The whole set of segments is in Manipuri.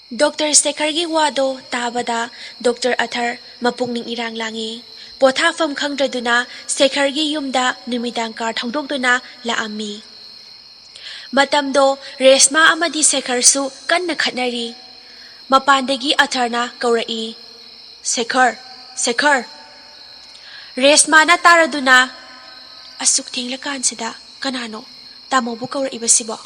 Dr. Sekhargi wado tabada Dr. Athar mapungning irang langi. Pothafam khangdraduna Sekhargi yumda numidang kar thongdokduna laammi. Matamdo Resma amadi Sekharsu kanna khatnari. Mapandagi Atharna kaurai. Sekhar, Sekhar. Resma na taraduna asuk tinglakan kanano tamobu kauraiba.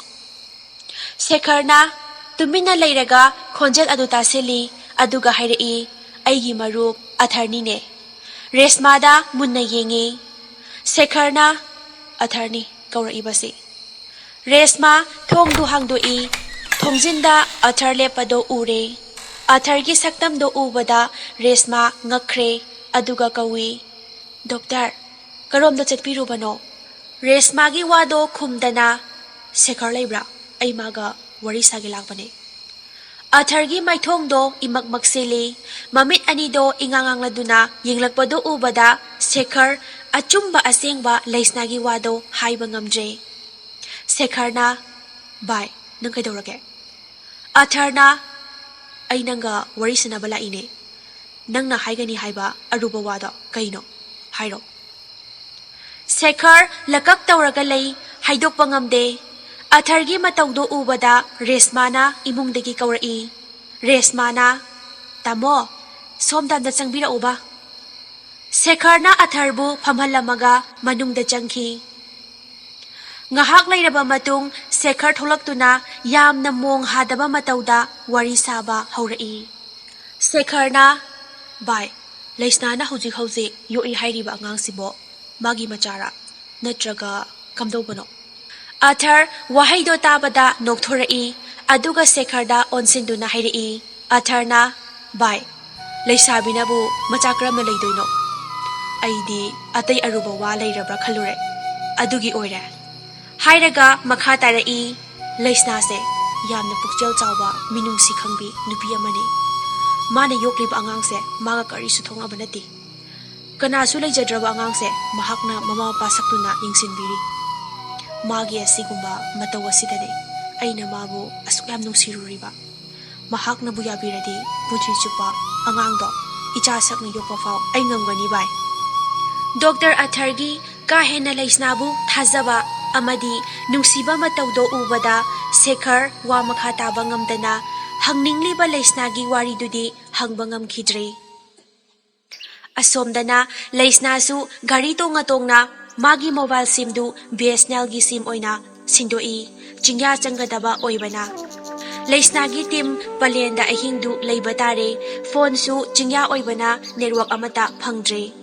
Sekhar na tumina leiraga khonjel adu tasili aduga hairei aigi marup Atharni ne. Resma da munna yengi. Sekhar na Atharni kauraibasi. Resma thongdu hangdoi thongjinda Athar lepado ure. Athargi saktamdo ubada Resma ngakre aduga kawi. Doctor, karomda chatpirubano. Resmagi wado khumdana Sekhar leibra ai maga wari sagi lakpane. Athargi maithongdo imakmaksili mamit anido ingangangladuna yenglakpado ubada Sekhar achumba asengba laisnagi wado haiba ngamdre. Sekhar na bai nang kaidorage. Athar na ai nanga wari sanaba laine. Nang na haigani haiba aruba wado kaino hairo. Sekhar lakak tauraga lay haidokpa ngamde. Athargi matawdo ubada Resma na imungdagi kaurai. Resma na tamo somdamda changbira uba. Sekhar na Atharbu phamhalamaga manungda changki. Ngahak lairaba matung Sekhar tholaktuna yamna mong hadaba matawda wari saba haurai. Sekhar na bai laisna na hujik yoi hairiba angangsibo magi machara natraga kamdobano. Athar wahaido tabada nokthorai aduga Sekhar da onsinduna hairei. Athar na bai laisabinabu machakramna leidoino. Aidi atai aruba wa leirabra khalure adugi oire. Hairaga makha tarai laisna se yamna pukchel chawba minungsi khangbi nupi amani. Mana yokliba angang se maga karisu thongaba nati. Kanasu leijadraba angang se mahakna mama pasaktuna yingsinbiri. Magi asigumba mataw asidane aina mabu asuk yam nungsiruriba. Mahakna buyabiradi puthi chupa angangdo ichasakna yokpa faw ai ngamgani bai. Dr. Athargi kahena laisnabu thazaba amadi nungsiba matawdo ubada Sekhar wa makha taba ngamdana hangningliba laisnagi waridudi hangba ngamkhidre. Asomdana laisnasu gari tonga magi mobile sim du BSNL gi sim oina sindoi chingya changadaba oibana. Laisnagi tim palenda ahingdu leibatare phone su chingya oibana network amata phangdre.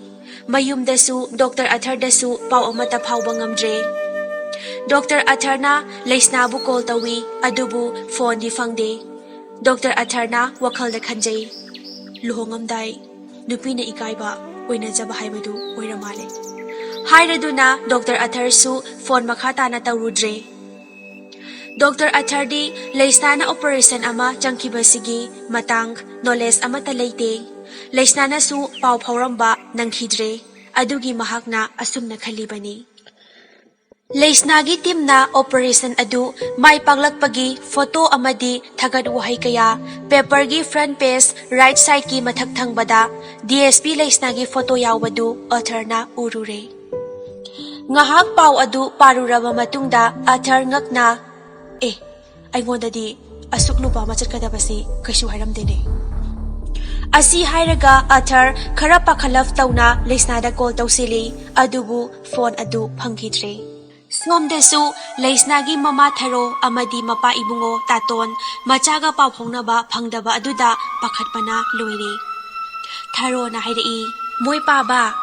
Mayumdasu Dr. Athar dasu pau amata phawba ngamdre. Dr. Athar na laisnabu call tawi adubu phone di phangde. Dr. Athar na wakhal da khanjai luhongamdai nupina ikaiba oina jaba haibadu oiramale. Hairaduna Dr. Athar su phone makhata na tawrudre. Dr. Athar di laisna operation ama changkibasigi matang knowledge amata leite. Laisna na su pau phawramba nangkhidre adugi mahakna asumna khalibani. Laisnagi team na operation adu mai paglakpagi photo amadi thagat wahai kaya paper gi front page right side ki mathak thangbada DSP laisnagi photo yawbadu Athar na urure. Ngahak pau adu paruraba matungda Athar ngakna aingondadi asuk nuba machatkadabasi kaisu hairamdene. Asi hairaga Athar khara pakhalaf tawna laisnada call tawsili adubu phone adu phangkhidre. Somdasu laisnagi mama tharo amadi mapa ibungo taton machaga pau phongnaba phangdaba aduda pakhatpana loire. Tharo na hairei moi paba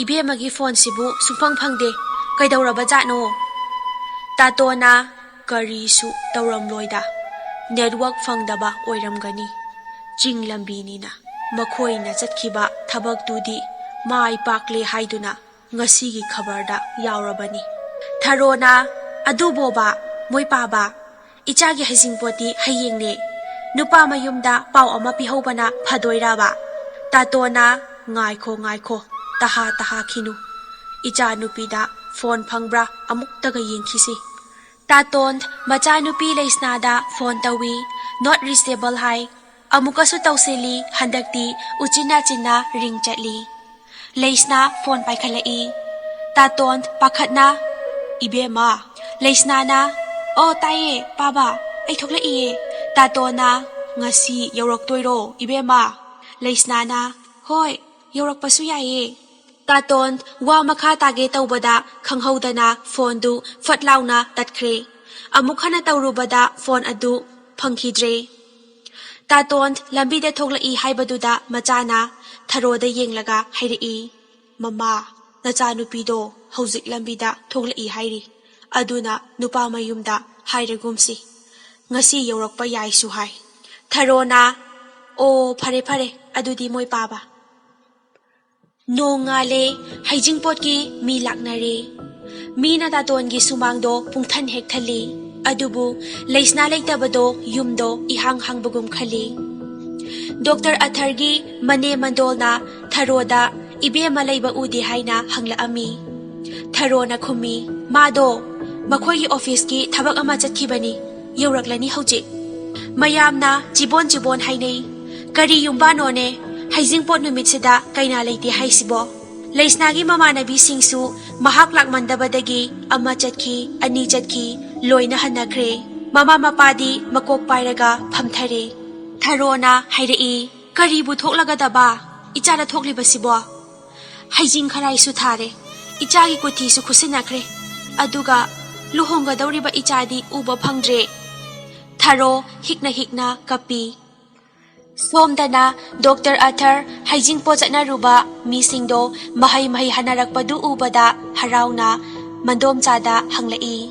ibemagi phone sibu sufang phangde kaidawraba jatno. Tatona karisu tawramloida network phangdaba oiramgani. Jing lambini na makhoina chatkhiba thabaktudi mai pakle haiduna ngasigi khabarda yawrabani. Tharona aduboba moi paba ichagi haisingpoti hayengne nupa mayumda pau ama pihobana phadoiraba. Tatona ngaikho taha khinu icha nupida phone phangbra amuktaga yengkhisi. Taton macha nupi laisnada phone tawi not reachable hai Amukasu tausili handakti uchina-china ring chatli. Leisna phone paikhalai. Taton pakhatna. Ibema. Leisna na. Oh taye, paba. Ay thoklaiye. Tatona. Ngasi yauroktoiro. Ibema. Leisna na. Hoy, yaurokpasu yaye. Taton wa makha tage taubada khanghaudana phone du fatlauna tatkre. Amukhana taurubada phone adu phangkhidre. Taton lambida thoklai haibaduda machana tharoda yenglaga hairi. Mama, nachanupido hauzik lambida thoklai hairi. Aduna nupa mayumda hairagumsi. Ngasi yaurokpa yaisu hai. Tharona, o phare phare adudi moi paba. Nongale haijingpotki mi laknare. Mi na tatongi sumangdo pungthan hek thali. Adubu leisna leitabado yumdo ihang hangbagum khali. Dr. Athargi mane mandolna tharoda ibe malayba udi haina hangla ami. Tharona khumi mado makhoi office ki thabak ama chatkibani yauraklani hauji. Mayamna jibon hainei. Kari yumbano ne haijingpot numitsida kaina leite haisibo. Leisnagi mamanabi singsu mahak lakmandabadagi ama chatki ani chatki loina hanakre. Mama mapadi makok pairaga phamthare. Tharona hairei karibu thoklagadaba ichana thoklibasibo. Haijing kharai su thare. Ichagi kuthi su khusinakre. Aduga luhongadawriba ichadi uba phangdre. Tharo hikna kapi. Somdana Dr. Arthur haijingpo chatnaruba misingdo mahay hanarakpadu ubada harauna mandomchada hanglai.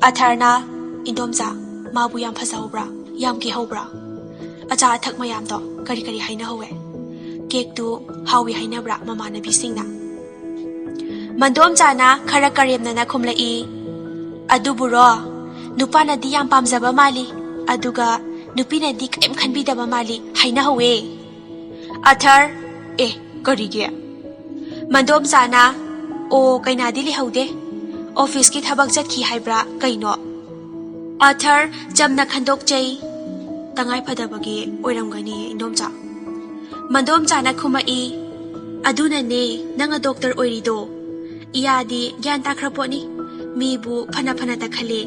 Atharna indomcha mabu yam phasahobra yam ki hobra. Acha athak mayamdo kari haina howe. Cake tu hawi hainabra mamanabi singna. Mandomchana khara karemnana khumlai. Aduburo nupana di yam pamjaba mali. Aduga nupina di kaim khanbidaba mali haina howe. Athar karige. Mandomchana o kainadi lihaude. Office ki thabak chatki haibra kaino. Athar jamna khandokchai. Tangai phadabagi oiramgani indomcha. Mandomchana khumai. Aduna ne nanga doctor oirido. Iyadi gyan takraponi. Mibu phana takhale.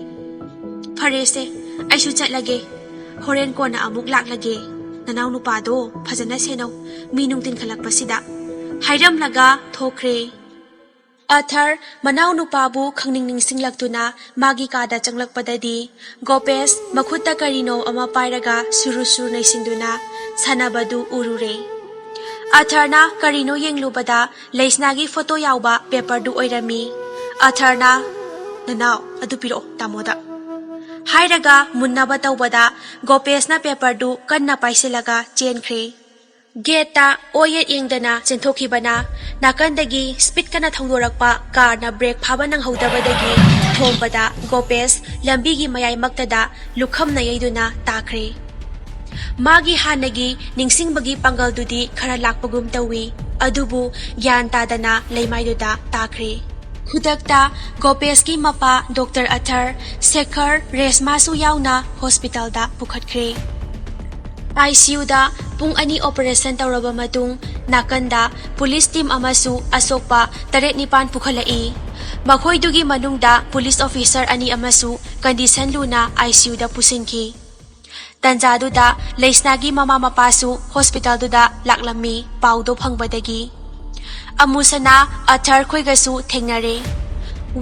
Pharese aishu chatlage. Horen kona amuk laklage. Nanaw nupado phajana seno minung tin khalakpasida. Hairam laga thokre. Athar manaw nupabu khangning singlaktuna magi kada changlakpadadi Gopes makhutta karino ama pairaga surusur naisinduna sanabadu urure. Atharna karino yenglubada leisnagi photo yauba paper du oirami. Atharna nanaw adu piro tamoda. Hairaga munnaba tawbada Gopesna paper du kanna paisilaga chenkre. Geta oyet yengdana chenthokibana nakandagi speed kana thongdorakpa car na brake phaba nang hodabadagi thombada Gopes lambigi mayai maktada lukham na yaiduna takre. Magi hanagi ningsingbagi pangal-dudi khara lakpagum tawi adubu gyan tadana leimaiduda takre. Khudakta Gopes-ki mapa Dr. Athar Sekhar Resmasu yauna hospital da pukhatkre. ICU da pung ani operation tawraba matung nakanda police team amasu asokpa 7-9 pukhalai. Makhoidugi manungda police officer ani amasu condition luna ICU da pusinki. Tanjadu da leisnagi mama mapasu hospital da laklami paudo phangbadagi. Amusana Athar khoigasu thengnare.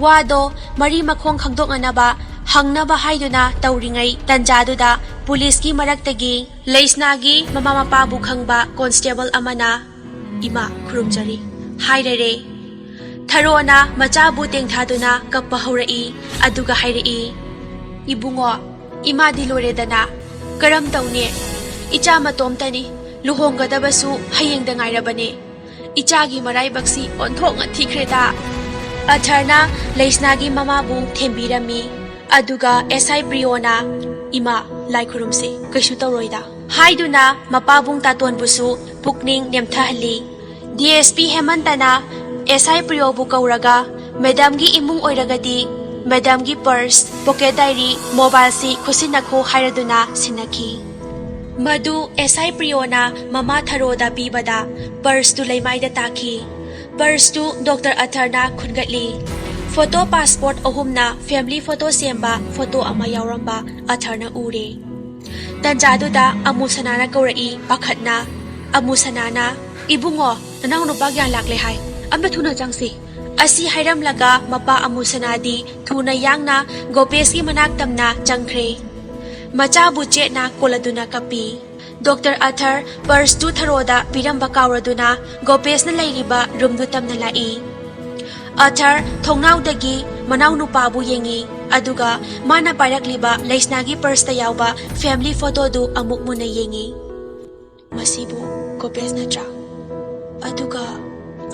Wado mari makhong khangdoknaba hangnaba haiduna tawringai tanjaduda police ki maraktagi leisnagi mama mapabu khangba constable amana ima khurumjari hairere. Tharona machabu tengthaduna kappa haurai aduga hairai. Ibungo ima diloredana karam tawne icha matomtani luhongadabasu hayengda ngairabane. Ichagi maraibaksi onthok ngathikhreda. Atharna leisnagi mamabu thembirami. Aduga SI Priona ima lai khurumse kaishu tawroida haiduna mapabung taton busu pukning nemthahali. DSP Hemantana SI Priyobu kauraga madam gi imung oiragadi madam gi purse pocket diary mobile si khusinakho hairaduna sinaki. ꯃꯗꯨ ꯑꯦꯁꯥꯏ ꯄ꯭ꯔꯤꯌꯣꯅ ꯃꯃꯥ ꯊꯔꯣꯗ ꯄꯤꯕꯗ ꯄꯔꯁꯇꯨ ꯂꯩꯃꯥꯏꯗ ꯇꯥꯈꯤ꯫ ꯄꯔꯁꯇꯨ ꯗꯣꯛꯇꯔ ꯑꯊꯔꯅ ꯈꯨꯟꯒꯠꯂꯤ꯫ ꯐꯣꯇꯣ ꯄꯥꯁꯄꯣꯔꯠ ꯑꯍꯨꯝꯅ ꯐꯦꯃꯤꯂꯤ ꯐꯣꯇꯣ ꯁꯦꯝꯕ ꯐꯣꯇꯣ ꯑꯃ ꯌꯥꯎꯔꯝꯕ ꯑꯊꯔꯅ ꯎꯔꯦ꯫ ꯇꯟꯖꯥꯗꯨꯗ ꯑꯃꯨꯁꯅꯥꯅ ꯀꯧꯔꯛꯏ ꯄꯥꯈꯠꯅ꯫ ꯑꯃꯨꯁꯅꯥꯅ "ꯏꯕꯨꯡꯉꯣ, ꯅꯅꯥꯎ ꯅꯨꯄꯥ ꯒ꯭ꯌꯥꯟ ꯂꯥꯛꯂꯦ ꯍꯥꯏ, ꯑꯝꯇ ꯊꯨꯅ ꯆꯪꯁꯤ" ꯑꯁꯤ ꯍꯥꯏꯔꯝꯂꯒ ꯃꯄꯥ ꯑꯃꯨꯁꯅꯥꯗꯤ ꯊꯨꯅ ꯌꯥꯡꯅ ꯒꯣꯄꯦꯁꯀꯤ ꯃꯅꯥꯛ ꯇꯝꯅ ꯆꯪꯈ꯭ꯔꯦ꯫ ꯃꯆꯥꯕꯨ ꯆꯦꯠꯅ ꯀꯣꯜꯂꯗꯨꯅ ꯀꯞꯄꯤ꯫ ꯗꯣꯛꯇꯔ ꯑꯊꯔ ꯄꯔꯁꯇꯨ ꯊꯔꯣꯗ ꯄꯤꯔꯝꯕ ꯀꯥꯎꯔꯗꯨꯅ ꯒꯣꯄꯦꯁꯅ ꯂꯩꯔꯤꯕ ꯔꯨꯝꯗꯨ ꯇꯝꯅ ꯂꯥꯛꯏ꯫ ꯑꯊꯔ ꯊꯣꯡꯅꯥꯎꯗꯒꯤ ꯃꯅꯥꯎ ꯅꯨꯄꯥꯕꯨ ꯌꯦꯡꯉꯤ, ꯑꯗꯨꯒ ꯃꯥꯅ ꯄꯥꯏꯔꯛꯂꯤꯕ ꯂꯩꯁꯅꯥꯒꯤ ꯄꯔꯁꯇ ꯌꯥꯎꯕ ꯐꯦꯃꯤꯂꯤ ꯐꯣꯇꯣꯗꯨ ꯑꯃꯨꯛ ꯃꯨꯟꯅ ꯌꯦꯡꯉꯤ꯫ ꯃꯁꯤꯕꯨ ꯒꯣꯄꯦꯁ ꯅꯠꯇ꯭ꯔꯥ? ꯑꯗꯨꯒ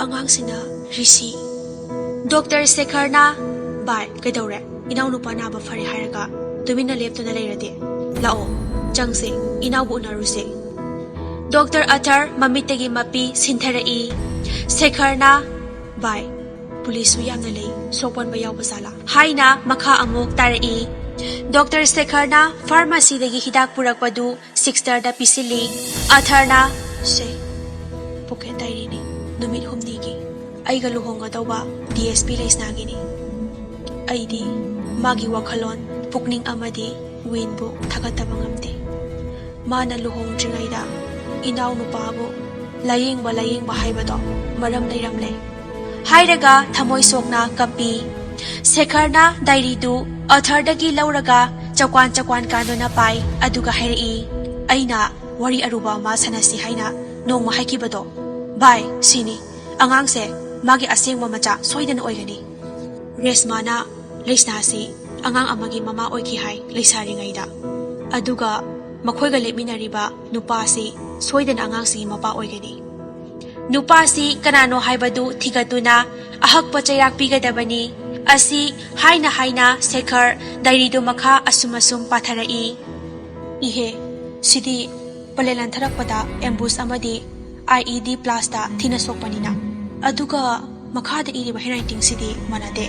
ꯑꯉꯥꯡꯁꯤꯅ ꯔꯤꯁꯤ꯫ ꯗꯣꯛꯇꯔ ꯁꯦꯈꯔꯅ "ꯚꯥꯏ, ꯀꯩꯗꯧꯔꯦ? ꯏꯅꯥꯎꯅꯨꯄꯥ ꯅꯥꯕ ꯐꯔꯦ ꯍꯥꯏꯔꯒ ꯇꯨꯃꯤꯟꯅ ꯂꯦꯞꯇꯨꯅ ꯂꯩꯔꯗꯤ? ꯂꯥꯛꯑꯣ, ꯆꯪꯁꯦ, ꯏꯅꯥꯎꯕꯨ ꯎꯅꯔꯨꯁꯦ." ꯗꯣꯛꯇꯔ ꯑꯊꯔ ꯃꯃꯤꯠꯇꯒꯤ ꯃꯄꯤ ꯁꯤꯟꯊꯔꯛꯏ꯫ ꯁꯦꯈꯔꯅ "ꯚꯥꯏ, ꯄꯨꯂꯤꯁꯁꯨ ꯌꯥꯝꯅ ꯂꯩ, ꯁꯣꯛꯄꯟꯕ ꯌꯥꯎꯕ ꯖꯥꯠꯂꯥ?" ꯍꯥꯏꯅ ꯃꯈꯥ ꯑꯃꯨꯛ ꯇꯥꯔꯛꯏ꯫ ꯗꯣꯛꯇꯔ ꯁꯦꯈꯔꯅ ꯐꯥꯔꯃꯥꯁꯤꯗꯒꯤ ꯍꯤꯗꯥꯛ ꯄꯨꯔꯛꯄꯗꯨ ꯁꯤꯛꯁꯇꯔꯗ ꯄꯤꯁꯤꯜꯂꯤ꯫ ꯑꯊꯔꯅ "ꯁꯦ, ꯄꯣꯀꯦꯠ ꯗꯥꯏꯔꯤꯅꯤ, ꯅꯨꯃꯤꯠ ꯍꯨꯝꯅꯤꯒꯤ, ꯑꯩꯒ ꯂꯨꯍꯣꯡꯒꯗꯧꯕ ꯗꯤ.ꯑꯦꯁ.ꯄꯤ. ꯂꯩꯁꯅꯥꯒꯤꯅꯤ꯫ ꯑꯩꯗꯤ ꯃꯥꯒꯤ ꯋꯥꯈꯜꯂꯣꯟ, ꯄꯨꯛꯅꯤꯡ ꯑꯃꯗꯤ ꯋꯤꯟꯕꯨ ꯊꯥꯒꯠꯇꯕ ꯉꯝꯗꯦ꯫ ꯃꯥꯅ ꯂꯨꯍꯣꯡꯗ꯭ꯔꯤꯉꯩꯗ ꯏꯅꯥꯎꯅꯨꯄꯥꯕꯨ ꯂꯥꯌꯦꯡꯕ ꯍꯥꯏꯕꯗꯣ ꯃꯔꯝ ꯂꯩꯔꯝꯂꯦ" ꯍꯥꯏꯔꯒ ꯊꯃꯣꯏ ꯁꯣꯛꯅ ꯀꯞꯄꯤ꯫ ꯁꯦꯈꯔꯅ ꯗꯥꯏꯔꯤꯗꯨ ꯑꯊꯔꯗꯒꯤ ꯂꯧꯔꯒ ꯆꯀ꯭ꯋꯥꯟ ꯀꯥꯟꯗꯨꯅ ꯄꯥꯏ, ꯑꯗꯨꯒ ꯍꯥꯏꯔꯛꯏ, "ꯑꯩꯅ ꯋꯥꯔꯤ ꯑꯔꯨꯕ ꯑꯃ ꯁꯥꯟꯅꯁꯤ ꯍꯥꯏꯅ ꯅꯣꯡꯃ ꯍꯥꯏꯈꯤꯕꯗꯣ, ꯚꯥꯏ, ꯁꯤꯅꯤ꯫ ꯑꯉꯥꯡꯁꯦ ꯃꯥꯒꯤ ꯑꯁꯦꯡꯕ ꯃꯆꯥ ꯁꯣꯏꯗꯅ ꯑꯣꯏꯒꯅꯤ꯫ ꯔꯦꯁꯃꯥꯅ ꯂꯩꯁꯅꯥꯁꯤ ꯑꯉꯥꯡ ꯑꯃꯒꯤ ꯃꯃꯥ ꯑꯣꯏꯈꯤ ꯍꯥꯏ ꯂꯩꯁꯥꯔꯤꯉꯩꯗ, ꯑꯗꯨꯒ ꯃꯈꯣꯏꯒ ꯂꯦꯞꯃꯤꯟꯅꯔꯤꯕ ꯅꯨꯄꯥꯁꯤ ꯁꯣꯏꯗꯅ ꯑꯉꯥꯡꯁꯤꯒꯤ ꯃꯄꯥ ꯑꯣꯏꯒꯅꯤ꯫ ꯅꯨꯄꯥꯁꯤ ꯀꯅꯥꯅꯣ ꯍꯥꯏꯕꯗꯨ ꯊꯤꯒꯠꯇꯨꯅ ꯑꯍꯛꯄ ꯆꯩꯔꯥꯛ ꯄꯤꯒꯗꯕꯅꯤ" ꯑꯁꯤ ꯍꯥꯏꯅ ꯁꯦꯈꯔ ꯗꯥꯏꯔꯤꯗꯨ ꯃꯈꯥ ꯑꯁꯨꯝ ꯄꯥꯊꯔꯛꯏ꯫ "ꯏꯍꯦ, ꯁꯤꯗꯤ ꯄꯂꯦꯟ ꯂꯥꯟꯊꯔꯛꯄꯗ ꯑꯦꯝꯕꯨꯁ ꯑꯃꯗꯤ IED ꯕ꯭ꯂꯥꯁꯇ ꯊꯤꯅ ꯁꯣꯛꯄꯅꯤꯅ, ꯑꯗꯨꯒ ꯃꯈꯥꯗ ꯏꯔꯤꯕ ꯍꯦꯟꯔꯥꯏꯇꯤꯡꯁꯤꯗꯤ ꯃꯥꯟꯅꯗꯦ꯫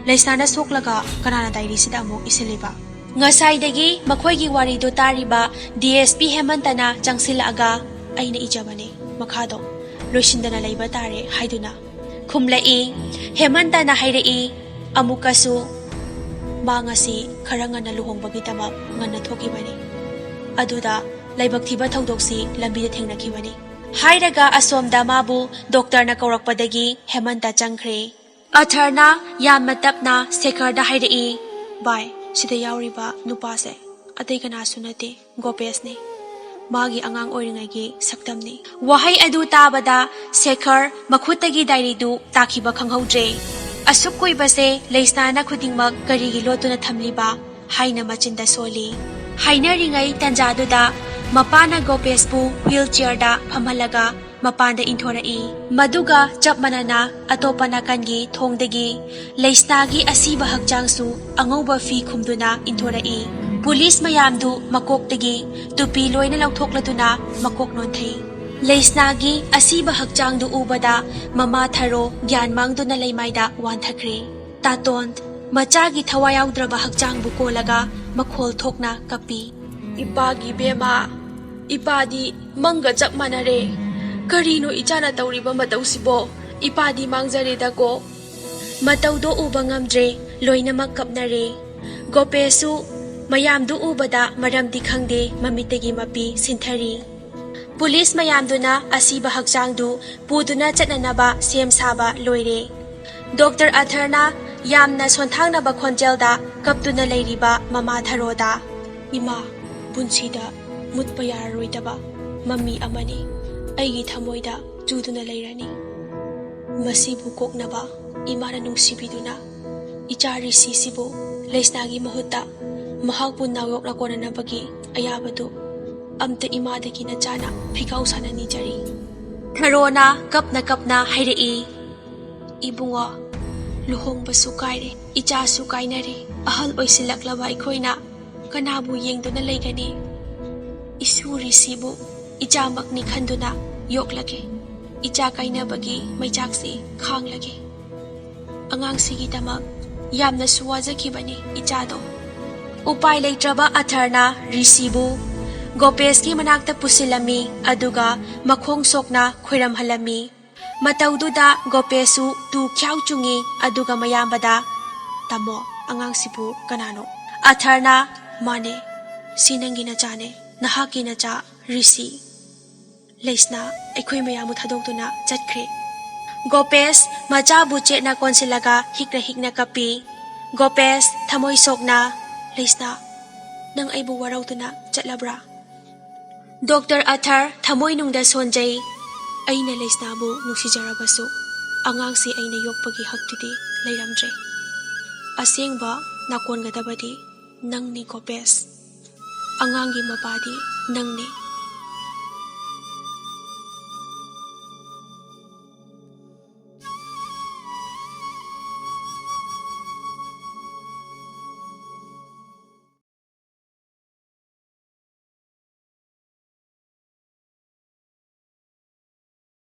ꯂꯩꯁꯅꯥꯅ ꯁꯣꯛꯂꯒ ꯀꯅꯥꯅ ꯗꯥꯏꯔꯤꯁꯤꯗ ꯑꯃꯨꯛ ꯏꯁꯤꯜꯂꯤꯕ?" ꯉꯁꯥꯏꯗꯒꯤ ꯃꯈꯣꯏꯒꯤ ꯋꯥꯔꯤꯗꯨ ꯇꯥꯔꯤꯕ ꯗꯤ.ꯑꯦꯁ.ꯄꯤ. ꯍꯦꯃꯟꯇꯅ ꯆꯪꯁꯤꯜꯂꯛꯑꯒ "ꯑꯩꯅ ꯏꯖꯕꯅꯦ, ꯃꯈꯥꯗꯣ ꯂꯣꯏꯁꯤꯟꯗꯅ ꯂꯩꯕ ꯇꯥꯔꯦ" ꯍꯥꯏꯗꯨꯅ ꯈꯨꯝꯂꯛꯏ꯫ ꯍꯦꯃꯟꯇꯅ ꯍꯥꯏꯔꯛꯏ ꯑꯃꯨꯛꯀꯁꯨ, "ꯃꯥ ꯉꯁꯤ ꯈꯔ ꯉꯟꯅ ꯂꯨꯍꯣꯡꯕꯒꯤꯗꯃꯛ ꯉꯟꯅ ꯊꯣꯛꯈꯤꯕꯅꯤ, ꯑꯗꯨꯗ ꯂꯥꯏꯕꯛ ꯊꯤꯕ ꯊꯧꯗꯣꯛꯁꯤ ꯂꯝꯕꯤꯗ ꯊꯦꯡꯅꯈꯤꯕꯅꯤ" ꯍꯥꯏꯔꯒ ꯑꯁꯣꯝꯗ ꯃꯥꯕꯨ ꯗꯣꯛꯇꯔꯅ ꯀꯧꯔꯛꯄꯗꯒꯤ ꯍꯦꯃꯟꯇ ꯆꯪꯈ꯭ꯔꯦ꯫ ꯑꯊꯔꯅ ꯌꯥꯝꯅ ꯇꯞꯅ ꯁꯦꯈꯔꯗ ꯍꯥꯏꯔꯛꯏ, "ꯚꯥꯏ, ꯁꯤꯗ ꯌꯥꯎꯔꯤꯕ ꯅꯨꯄꯥꯁꯦ ꯑꯇꯩ ꯀꯅꯥꯁꯨ ꯅꯠꯇꯦ, ꯒꯣꯄꯦꯁꯅꯤ꯫ ꯃꯥꯒꯤ ꯑꯉꯥꯡ ꯑꯣꯏꯔꯤꯉꯩꯒꯤ ꯁꯛꯇꯝꯅꯤ." ꯋꯥꯍꯩ ꯑꯗꯨ ꯇꯥꯕꯗ ꯁꯦꯈꯔ ꯃꯈꯨꯠꯇꯒꯤ ꯗꯥꯏꯔꯤꯗꯨ ꯇꯥꯈꯤꯕ ꯈꯪꯍꯧꯗ꯭ꯔꯦ꯫ ꯑꯁꯨꯛ ꯀꯨꯏꯕꯁꯦ ꯂꯩꯁꯅꯥꯅ ꯈꯨꯗꯤꯡꯃꯛ ꯀꯔꯤꯒꯤ ꯂꯣꯠꯇꯨꯅ ꯊꯝꯂꯤꯕ ꯍꯥꯏꯅ ꯃꯆꯤꯟꯗ ꯁꯣꯜꯂꯤ꯫ ꯍꯥꯏꯅꯔꯤꯉꯩ ꯇꯟꯖꯥꯗꯨꯗ ꯃꯄꯥꯅ ꯒꯣꯄꯦꯁꯄꯨ ꯍ꯭ꯋꯤꯜ ꯆꯤꯌꯔꯗ ꯐꯝꯍꯜꯂꯒ ꯃꯄꯥꯟꯗ ꯏꯟꯊꯣꯔꯛꯏ꯫ ꯃꯗꯨꯒ ꯆꯞ ꯃꯥꯟꯅꯅ ꯑꯇꯣꯞꯄ ꯅꯥꯀꯟꯒꯤ ꯊꯣꯡꯗꯒꯤ ꯂꯩꯁꯅꯥꯒꯤ ꯑꯁꯤꯕ ꯍꯛꯆꯥꯡꯁꯨ ꯑꯉꯧꯕ ꯐꯤ ꯈꯨꯝꯗꯨꯅ ꯏꯟꯊꯣꯔꯛꯏ꯫ ꯄꯨꯂꯤꯁ ꯃꯌꯥꯝꯗꯨ ꯃꯀꯣꯛꯇꯒꯤ ꯇꯨꯄꯤ ꯂꯣꯏꯅ ꯂꯧꯊꯣꯛꯂꯗꯨꯅ ꯃꯀꯣꯛ ꯅꯣꯟꯊꯩ꯫ ꯂꯩꯁꯅꯥꯒꯤ ꯑꯁꯤꯕ ꯍꯛꯆꯥꯡꯗꯨ ꯎꯕꯗ ꯃꯃꯥ ꯊꯔꯣ ꯒ꯭ꯌꯥꯟ ꯃꯥꯡꯗꯨꯅ ꯂꯩꯃꯥꯏꯗ ꯋꯥꯟꯊꯈ꯭ꯔꯦ꯫ ꯇꯥꯇꯣꯟ ꯃꯆꯥꯒꯤ ꯊꯋꯥꯏ ꯌꯥꯎꯗ꯭ꯔꯕ ꯍꯛꯆꯥꯡꯕꯨ ꯀꯣꯜꯂꯒ ꯃꯈꯣꯜ ꯊꯣꯛꯅ ꯀꯞꯄꯤ꯫ "ꯏꯄꯥꯒꯤ ꯕꯦꯃꯥ, ꯏꯄꯥꯗꯤ ꯃꯪꯒ ꯆꯞ ꯃꯥꯟꯅꯔꯦ꯫ ꯀꯔꯤꯅꯣ ꯏꯆꯥꯅ ꯇꯧꯔꯤꯕ ꯃꯇꯧꯁꯤꯕꯣ? ꯏꯄꯥꯗꯤ ꯃꯥꯡꯖꯔꯦꯗꯀꯣ." ꯃꯇꯧꯗꯣ ꯎꯕ ꯉꯝꯗ꯭ꯔꯦ, ꯂꯣꯏꯅꯃꯛ ꯀꯞꯅꯔꯦ꯫ ꯒꯣꯄꯦꯁꯨ ꯃꯌꯥꯝꯗꯨ ꯎꯕꯗ ꯃꯔꯝꯗꯤ ꯈꯪꯗꯦ ꯃꯃꯤꯠꯇꯒꯤ ꯃꯄꯤ ꯁꯤꯟꯊꯔꯤ꯫ ꯄꯨꯂꯤꯁ ꯃꯌꯥꯝꯗꯨꯅ ꯑꯁꯤꯕ ꯍꯛꯆꯥꯡꯗꯨ ꯄꯨꯗꯨꯅ ꯆꯠꯅꯅꯕ ꯁꯦꯝ ꯁꯥꯕ ꯂꯣꯏꯔꯦ꯫ ꯗꯣꯛꯇꯔ ꯑꯊꯔꯅ ꯌꯥꯝꯅ ꯁꯣꯟꯊꯥꯡꯅꯕ ꯈꯣꯟꯖꯦꯜꯗ ꯀꯞꯇꯨꯅ ꯂꯩꯔꯤꯕ ꯃꯃꯥ ꯊꯔꯣꯗ, "ꯏꯃꯥ, ꯄꯨꯟꯁꯤꯗ ꯃꯨꯠꯄ ꯌꯥꯔꯔꯣꯏꯗꯕ ꯃꯃꯤ ꯑꯃꯅꯤ ꯑꯩꯒꯤ ꯊꯃꯣꯏꯗ ꯆꯨꯗꯨꯅ ꯂꯩꯔꯅꯤ꯫ ꯃꯁꯤꯕꯨ ꯀꯣꯛꯅꯕ ꯏꯃꯥꯅ ꯅꯨꯡꯁꯤꯕꯤꯗꯨꯅ ꯏꯆꯥ ꯔꯤꯁꯤꯁꯤꯕꯨ ꯂꯩꯁꯅꯥꯒꯤ ꯃꯍꯨꯠꯇ ꯃꯍꯥꯛꯄꯨ ꯅꯥꯌꯣꯛꯅ ꯀꯣꯟꯅꯅꯕꯒꯤ ꯑꯌꯥꯕꯗꯨ ꯑꯝꯇ ꯏꯃꯥꯗꯒꯤ ꯅꯆꯥꯅ ꯐꯤꯒꯥꯎ ꯁꯥꯅ ꯅꯤꯖꯔꯤ." ꯊꯔꯣꯅ ꯀꯞꯅ ꯍꯥꯏꯔꯛꯏ, "ꯏꯕꯨꯡꯉꯣ, ꯂꯨꯍꯣꯡꯕꯁꯨ ꯀꯥꯏꯔꯦ, ꯏꯆꯥꯁꯨ ꯀꯥꯏꯅꯔꯦ꯫ ꯑꯍꯜ ꯑꯣꯏꯁꯤꯜꯂꯛꯂꯕ ꯑꯩꯈꯣꯏꯅ ꯀꯅꯥꯕꯨ ꯌꯦꯡꯗꯨꯅ ꯂꯩꯒꯅꯤ? ꯏꯁꯨ ꯔꯤꯁꯤꯕꯨ ꯏꯆꯥꯃꯛꯅꯤ ꯈꯟꯗꯨꯅ ꯌꯣꯛꯂꯒꯦ, ꯏꯆꯥ ꯀꯥꯏꯅꯕꯒꯤ ꯃꯩꯆꯥꯛꯁꯤ ꯈꯥꯡꯂꯒꯦ꯫ ꯑꯉꯥꯡꯁꯤꯒꯤꯗꯃꯛ ꯌꯥꯝꯅꯁꯨ ꯋꯥꯖꯈꯤꯕꯅꯤ ꯏꯆꯥꯗꯣ." ꯎꯄꯥꯏ ꯂꯩꯇ꯭ꯔꯕ ꯑꯊꯔꯅ ꯔꯤꯁꯤꯕꯨ ꯒꯣꯄꯦꯁꯀꯤ ꯃꯅꯥꯛꯇ ꯄꯨꯁꯤꯜꯂꯝꯃꯤ ꯑꯗꯨꯒ ꯃꯈꯣꯡ ꯁꯣꯛꯅ ꯈꯣꯏꯔꯝꯍꯜꯂꯝꯃꯤ꯫ ꯃꯇꯧꯗꯨꯗ ꯒꯣꯄꯦꯁꯁꯨ ꯇꯨ ꯈ꯭ꯌꯥꯎ ꯆꯨꯡꯉꯤ ꯑꯗꯨꯒ ꯃꯌꯥꯝꯕꯗ "ꯇꯥꯃꯣ, ꯑꯉꯥꯡꯁꯤꯕꯨ ꯀꯅꯥꯅꯣ?" ꯑꯊꯔꯅ "ꯃꯥꯅꯦ, ꯁꯤ ꯅꯪꯒꯤ ꯅꯆꯥꯅꯦ, ꯅꯍꯥꯛꯀꯤ ꯅꯆꯥ ꯔꯤꯁꯤ꯫ ꯂꯩꯁꯅꯥ ꯑꯩꯈꯣꯏ ꯃꯌꯥꯝꯕꯨ ꯊꯥꯗꯣꯛꯇꯨꯅ ꯆꯠꯈ꯭ꯔꯦ"꯫ ꯒꯣꯄꯦꯁ ꯃꯆꯥꯕꯨ ꯆꯦꯠꯅ ꯀꯣꯟꯁꯤꯜꯂꯒ ꯍꯤꯛꯅ ꯍꯤꯛꯅ ꯀꯞꯄꯤ꯫ ꯒꯣꯄꯦꯁ ꯊꯃꯣꯏ ꯁꯣꯛꯅ "ꯂꯩꯁꯅꯥ, ꯅꯪ ꯑꯩꯕꯨ ꯋꯥꯔꯧꯗꯨꯅ ꯆꯠꯂꯕ꯭ꯔꯥ?" ꯗꯣꯛꯇꯔ ꯑꯊꯔ ꯊꯃꯣꯏꯅꯨꯡꯗ ꯁꯣꯟꯖꯩ꯫ "ꯑꯩꯅ ꯂꯩꯁꯅꯥꯕꯨ ꯅꯨꯡꯁꯤꯖꯔꯕꯁꯨ ꯑꯉꯥꯡꯁꯤ ꯑꯩꯅ ꯌꯣꯛꯄꯒꯤ ꯍꯛꯇꯨꯗꯤ ꯂꯩꯔꯝꯗ꯭ꯔꯦ꯫ ꯑꯁꯦꯡꯕ ꯅꯥꯀꯣꯟꯒꯗꯕꯗꯤ ꯅꯪꯅꯤ ꯒꯣꯄꯦꯁ꯫ ꯑꯉꯥꯡꯒꯤ ꯃꯄꯥꯗꯤ ꯅꯪꯅꯤ"꯫